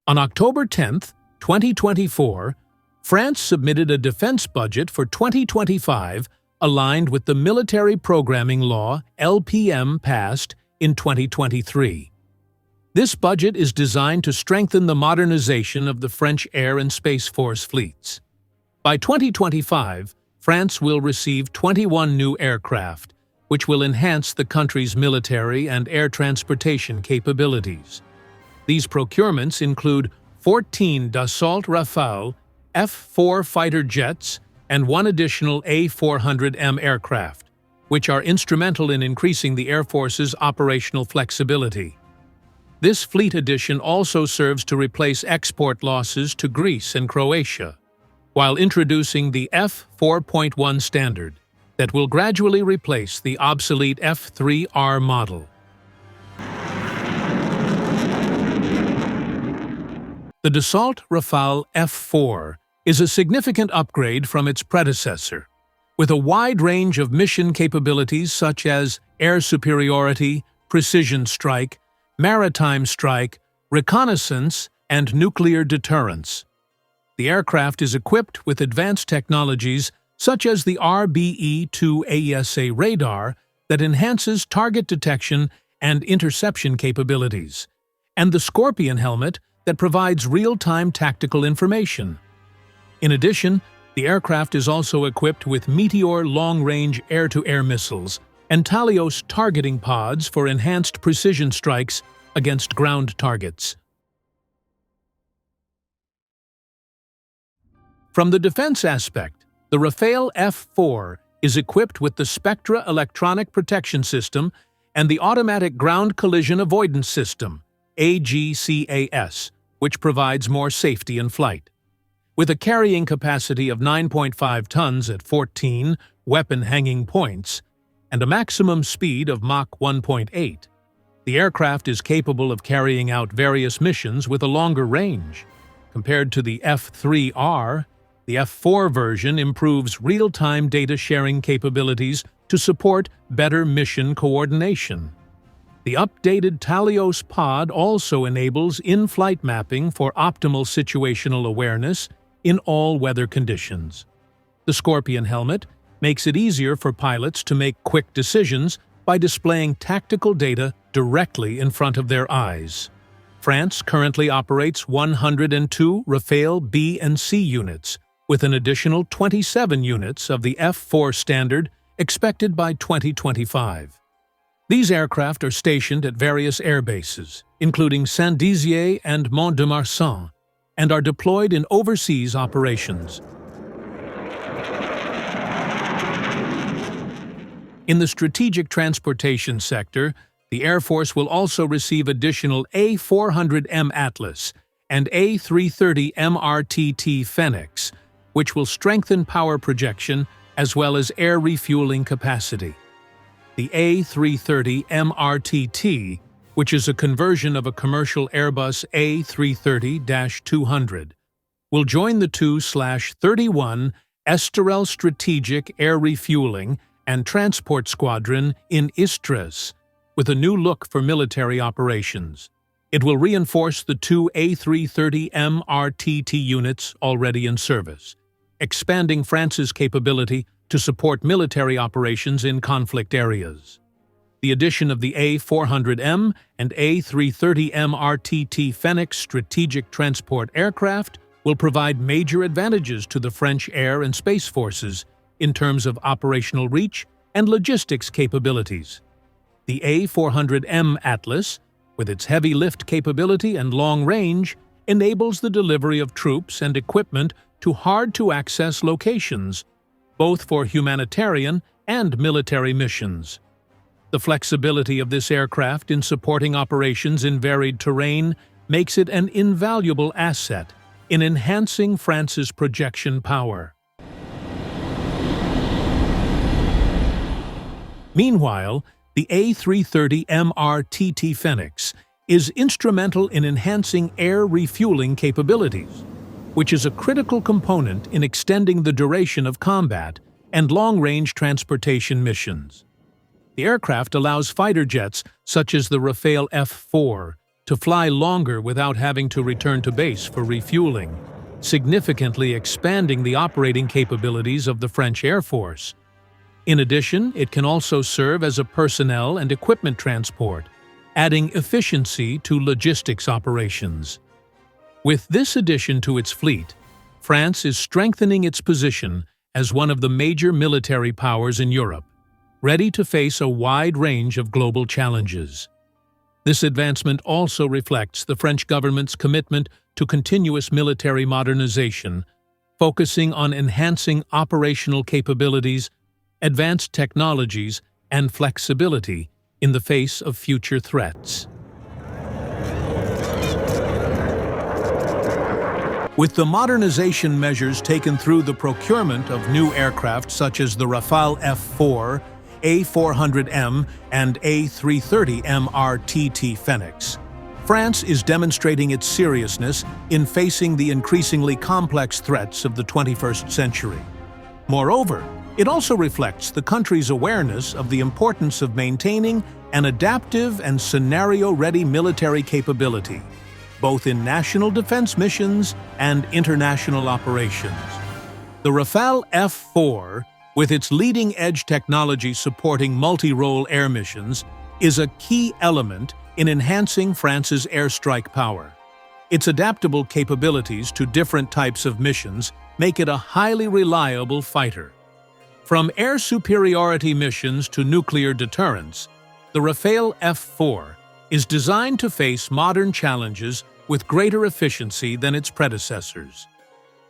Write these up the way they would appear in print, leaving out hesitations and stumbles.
On October 10, 2024, France submitted a defense budget for 2025 aligned with the Military Programming Law (LPM) passed in 2023. This budget is designed to strengthen the modernization of the French Air and Space Force fleets. By 2025, France will receive 21 new aircraft, which will enhance the country's military and air transportation capabilities. These procurements include 14 Dassault Rafale F4 fighter jets and one additional A400M aircraft, which are instrumental in increasing the Air Force's operational flexibility. This fleet addition also serves to replace export losses to Greece and Croatia, while introducing the F4.1 standard that will gradually replace the obsolete F3R model. The Dassault Rafale F4 is a significant upgrade from its predecessor, with a wide range of mission capabilities such as air superiority, precision strike, maritime strike, reconnaissance, and nuclear deterrence. The aircraft is equipped with advanced technologies such as the RBE-2 AESA radar that enhances target detection and interception capabilities, and the Scorpion helmet that provides real-time tactical information. In addition, the aircraft is also equipped with Meteor long-range air-to-air missiles and Talios targeting pods for enhanced precision strikes against ground targets. From the defense aspect, the Rafale F4 is equipped with the Spectra electronic protection system and the automatic ground collision avoidance system, AGCAS, which provides more safety in flight. With a carrying capacity of 9.5 tons at 14 weapon hanging points and a maximum speed of Mach 1.8, the aircraft is capable of carrying out various missions with a longer range. Compared to the F3R, the F4 version improves real-time data sharing capabilities to support better mission coordination. The updated Talios pod also enables in-flight mapping for optimal situational awareness in all weather conditions. The Scorpion helmet makes it easier for pilots to make quick decisions by displaying tactical data directly in front of their eyes. France currently operates 102 Rafale B and C units, with an additional 27 units of the F4 standard expected by 2025. These aircraft are stationed at various air bases, including Saint-Dizier and Mont-de-Marsan, and are deployed in overseas operations. In the strategic transportation sector, the Air Force will also receive additional A400M Atlas and A330 MRTT Phoenix, which will strengthen power projection as well as air refueling capacity. The A330 MRTT, which is a conversion of a commercial Airbus A330-200, will join the 2/31 Estoril Strategic Air Refueling and Transport Squadron in Istres, with a new look for military operations. It will reinforce the 2 A330 MRTT units already in service, expanding France's capability to support military operations in conflict areas. The addition of the A400M and A330 MRTT Phoenix strategic transport aircraft will provide major advantages to the French air and space forces in terms of operational reach and logistics capabilities. The A400M Atlas, with its heavy lift capability and long range, enables the delivery of troops and equipment to hard-to-access locations, both for humanitarian and military missions. The flexibility of this aircraft in supporting operations in varied terrain makes it an invaluable asset in enhancing France's projection power. Meanwhile, the A330 MRTT Phoenix is instrumental in enhancing air refueling capabilities, which is a critical component in extending the duration of combat and long-range transportation missions. The aircraft allows fighter jets such as the Rafale F4 to fly longer without having to return to base for refueling, significantly expanding the operating capabilities of the French Air Force. In addition, it can also serve as a personnel and equipment transport, adding efficiency to logistics operations. With this addition to its fleet, France is strengthening its position as one of the major military powers in Europe, ready to face a wide range of global challenges. This advancement also reflects the French government's commitment to continuous military modernization, focusing on enhancing operational capabilities, advanced technologies, and flexibility in the face of future threats. With the modernization measures taken through the procurement of new aircraft such as the Rafale F4, A400M, and A330M RTT Phoenix, France is demonstrating its seriousness in facing the increasingly complex threats of the 21st century. Moreover, it also reflects the country's awareness of the importance of maintaining an adaptive and scenario-ready military capability, both in national defense missions and international operations. The Rafale F4, with its leading-edge technology supporting multi-role air missions, is a key element in enhancing France's airstrike power. Its adaptable capabilities to different types of missions make it a highly reliable fighter. From air superiority missions to nuclear deterrence, the Rafale F4 is designed to face modern challenges with greater efficiency than its predecessors.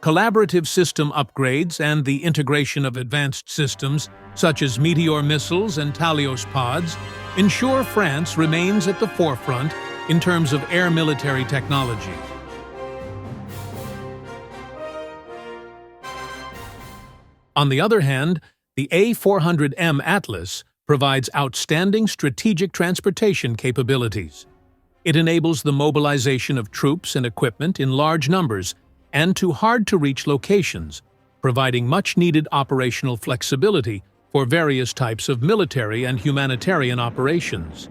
Collaborative system upgrades and the integration of advanced systems, such as Meteor missiles and Talios pods, ensure France remains at the forefront in terms of air military technology. On the other hand, the A400M Atlas provides outstanding strategic transportation capabilities. It enables the mobilization of troops and equipment in large numbers and to hard-to-reach locations, providing much-needed operational flexibility for various types of military and humanitarian operations.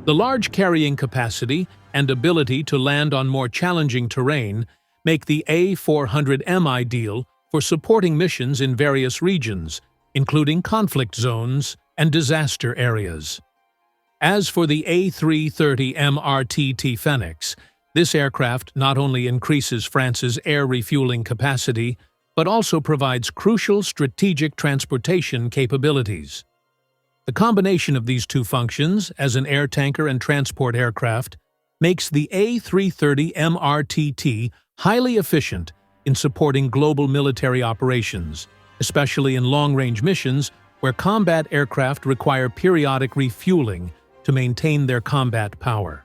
The large carrying capacity and ability to land on more challenging terrain make the A400M ideal for supporting missions in various regions, including conflict zones and disaster areas. As for the A330M RTT Phoenix, this aircraft not only increases France's air refueling capacity, but also provides crucial strategic transportation capabilities. The combination of these two functions, as an air tanker and transport aircraft, makes the A330M RTT highly efficient in supporting global military operations, especially in long-range missions where combat aircraft require periodic refueling to maintain their combat power.